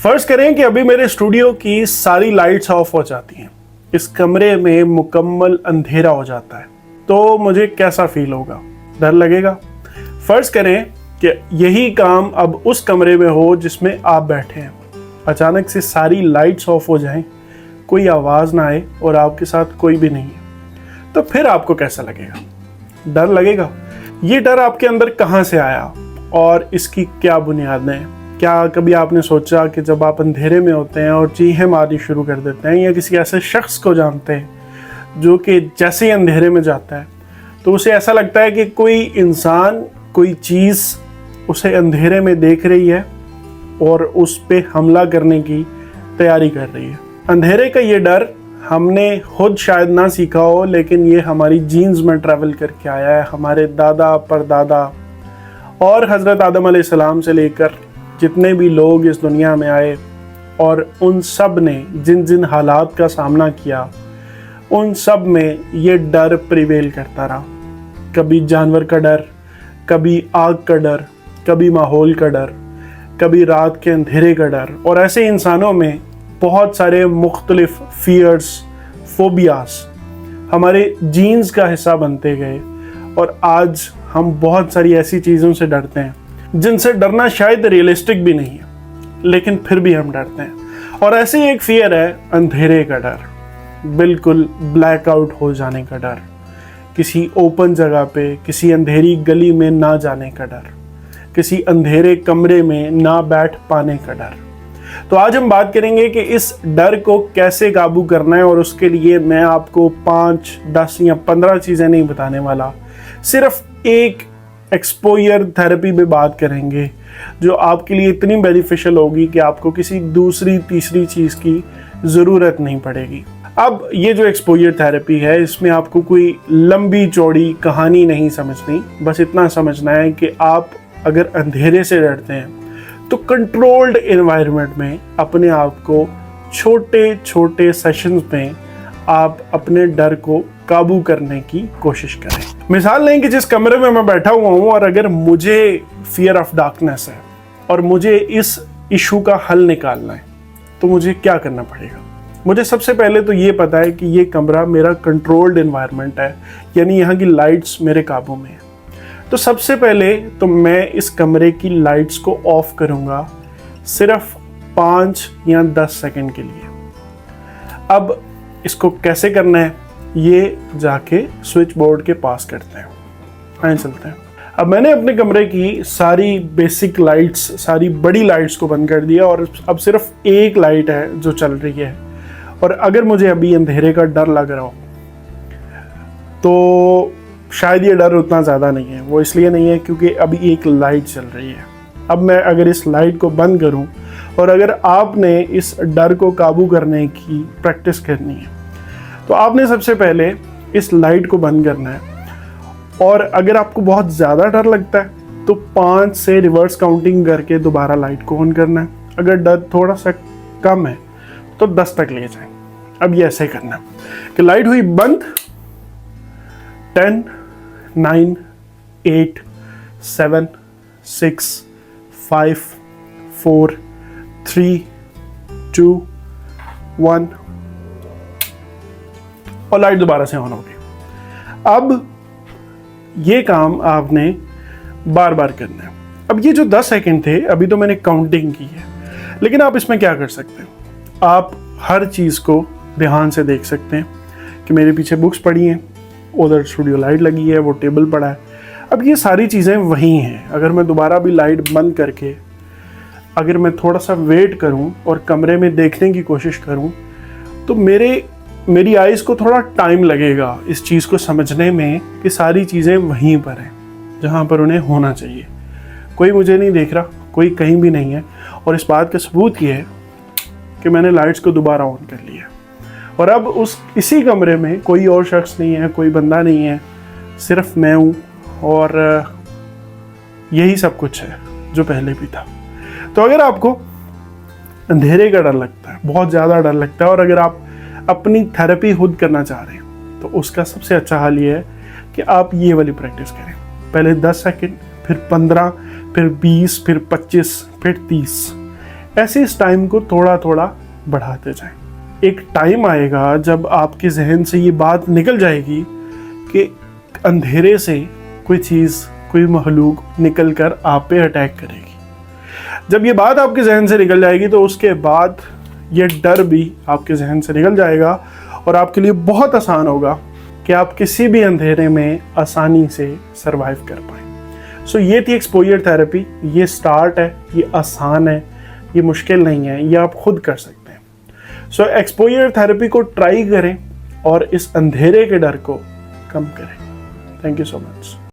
फर्ज करें कि अभी मेरे स्टूडियो की सारी लाइट्स ऑफ हो जाती हैं, इस कमरे में मुकम्मल अंधेरा हो जाता है, तो मुझे कैसा फील होगा? डर लगेगा। फर्ज करें कि यही काम अब उस कमरे में हो जिसमें आप बैठे हैं, अचानक से सारी लाइट्स ऑफ हो जाएं, कोई आवाज़ ना आए और आपके साथ कोई भी नहीं है, तो फिर आपको कैसा लगेगा? डर लगेगा। ये डर आपके अंदर कहाँ से आया और इसकी क्या बुनियादें हैं? क्या कभी आपने सोचा कि जब आप अंधेरे में होते हैं और चीखें मारनी शुरू कर देते हैं या किसी ऐसे शख्स को जानते हैं जो कि जैसे ही अंधेरे में जाता है तो उसे ऐसा लगता है कि कोई इंसान, कोई चीज़ उसे अंधेरे में देख रही है और उस पे हमला करने की तैयारी कर रही है? अंधेरे का ये डर हमने खुद शायद ना सीखा हो, लेकिन ये हमारी जीन्स में ट्रैवल करके आया है। हमारे दादा परदादा और हज़रत आदम अलैहिस्सलाम से लेकर जितने भी लोग इस दुनिया में आए और उन सब ने जिन जिन हालात का सामना किया, उन सब में ये डर प्रिवेल करता रहा। कभी जानवर का डर, कभी आग का डर, कभी माहौल का डर, कभी रात के अंधेरे का डर, और ऐसे इंसानों में बहुत सारे मुख्तलिफ फियर्स, फोबियास हमारे जीन्स का हिस्सा बनते गए और आज हम बहुत सारी ऐसी चीज़ों से डरते हैं जिनसे डरना शायद रियलिस्टिक भी नहीं है, लेकिन फिर भी हम डरते हैं। और ऐसे ही एक फियर है अंधेरे का डर, बिल्कुल ब्लैकआउट हो जाने का डर, किसी ओपन जगह पे, किसी अंधेरी गली में ना जाने का डर, किसी अंधेरे कमरे में ना बैठ पाने का डर। तो आज हम बात करेंगे कि इस डर को कैसे काबू करना है, और उसके लिए मैं आपको 5, 10 या 15 चीज़ें नहीं बताने वाला, सिर्फ एक एक्सपोजर थेरेपी पे बात करेंगे जो आपके लिए इतनी बेनिफिशियल होगी कि आपको किसी दूसरी तीसरी चीज़ की ज़रूरत नहीं पड़ेगी। अब ये जो एक्सपोजर थेरेपी है, इसमें आपको कोई लंबी चौड़ी कहानी नहीं समझनी, बस इतना समझना है कि आप अगर अंधेरे से डरते हैं तो कंट्रोल्ड एनवायरनमेंट में अपने आप को छोटे छोटे सेशंस में आप अपने डर को काबू करने की कोशिश करें। मिसाल लें कि जिस कमरे में मैं बैठा हुआ हूँ और अगर मुझे फियर ऑफ डार्कनेस है और मुझे इस इशू का हल निकालना है, तो मुझे क्या करना पड़ेगा? मुझे सबसे पहले तो ये पता है कि ये कमरा मेरा कंट्रोल्ड एनवायरनमेंट है, यानी यहाँ की लाइट्स मेरे काबू में है। तो सबसे पहले तो मैं इस कमरे की लाइट्स को ऑफ करूँगा सिर्फ 5 या 10 सेकंड के लिए। अब इसको कैसे करना है, ये जाके स्विच बोर्ड के पास करते हैं। आए चलते हैं। अब मैंने अपने कमरे की सारी बेसिक लाइट्स, सारी बड़ी लाइट्स को बंद कर दिया और अब सिर्फ एक लाइट है जो चल रही है। और अगर मुझे अभी अंधेरे का डर लग रहा हो तो शायद ये डर उतना ज़्यादा नहीं है। वो इसलिए नहीं है क्योंकि अभी एक लाइट चल रही है। अब मैं अगर इस लाइट को बंद करूं, और अगर आपने इस डर को काबू करने की प्रैक्टिस करनी है, तो आपने सबसे पहले इस लाइट को बंद करना है। और अगर आपको बहुत ज़्यादा डर लगता है तो 5 से रिवर्स काउंटिंग करके दोबारा लाइट को ऑन करना है। अगर डर थोड़ा सा कम है तो 10 तक ले जाएं। अब ये ऐसे करना है कि लाइट हुई बंद, 10, 9, 8, 7, 6, 5, 4, 3, 2, 1 और लाइट दोबारा से ऑन हो गई। अब ये काम आपने बार बार करना है। अब ये जो 10 सेकंड थे, अभी तो मैंने काउंटिंग की है, लेकिन आप इसमें क्या कर सकते हैं? आप हर चीज़ को ध्यान से देख सकते हैं कि मेरे पीछे बुक्स पड़ी हैं, उधर स्टूडियो लाइट लगी है, वो टेबल पड़ा है। अब ये सारी चीज़ें वही हैं। अगर मैं दोबारा भी लाइट बंद करके अगर मैं थोड़ा सा वेट करूं और कमरे में देखने की कोशिश करूं, तो मेरी आइज़ को थोड़ा टाइम लगेगा इस चीज़ को समझने में कि सारी चीज़ें वहीं पर हैं जहाँ पर उन्हें होना चाहिए। कोई मुझे नहीं देख रहा, कोई कहीं भी नहीं है। और इस बात का सबूत ये है कि मैंने लाइट्स को दोबारा ऑन कर लिया और अब इसी कमरे में कोई और शख्स नहीं है, कोई बंदा नहीं है, सिर्फ मैं हूँ और यही सब कुछ है जो पहले भी था। तो अगर आपको अंधेरे का डर लगता है, बहुत ज़्यादा डर लगता है, और अगर आप अपनी थेरेपी खुद करना चाह रहे हैं, तो उसका सबसे अच्छा हाल ये है कि आप ये वाली प्रैक्टिस करें। पहले 10 सेकंड, फिर 15, फिर 20, फिर 25, फिर 30। ऐसे इस टाइम को थोड़ा थोड़ा बढ़ाते जाएं। एक टाइम आएगा जब आपके जहन से ये बात निकल जाएगी कि अंधेरे से कोई चीज़, कोई मखलूक निकल कर आप पे अटैक करेगी। जब ये बात आपके जहन से निकल जाएगी तो उसके बाद ये डर भी आपके जहन से निकल जाएगा और आपके लिए बहुत आसान होगा कि आप किसी भी अंधेरे में आसानी से सरवाइव कर पाएँ। सो ये थी एक्सपोजर थेरेपी। ये स्टार्ट है, ये आसान है, ये मुश्किल नहीं है, ये आप खुद कर सकते हैं। सो एक्सपोजर थेरेपी को ट्राई करें और इस अंधेरे के डर को कम करें। Thank you so much.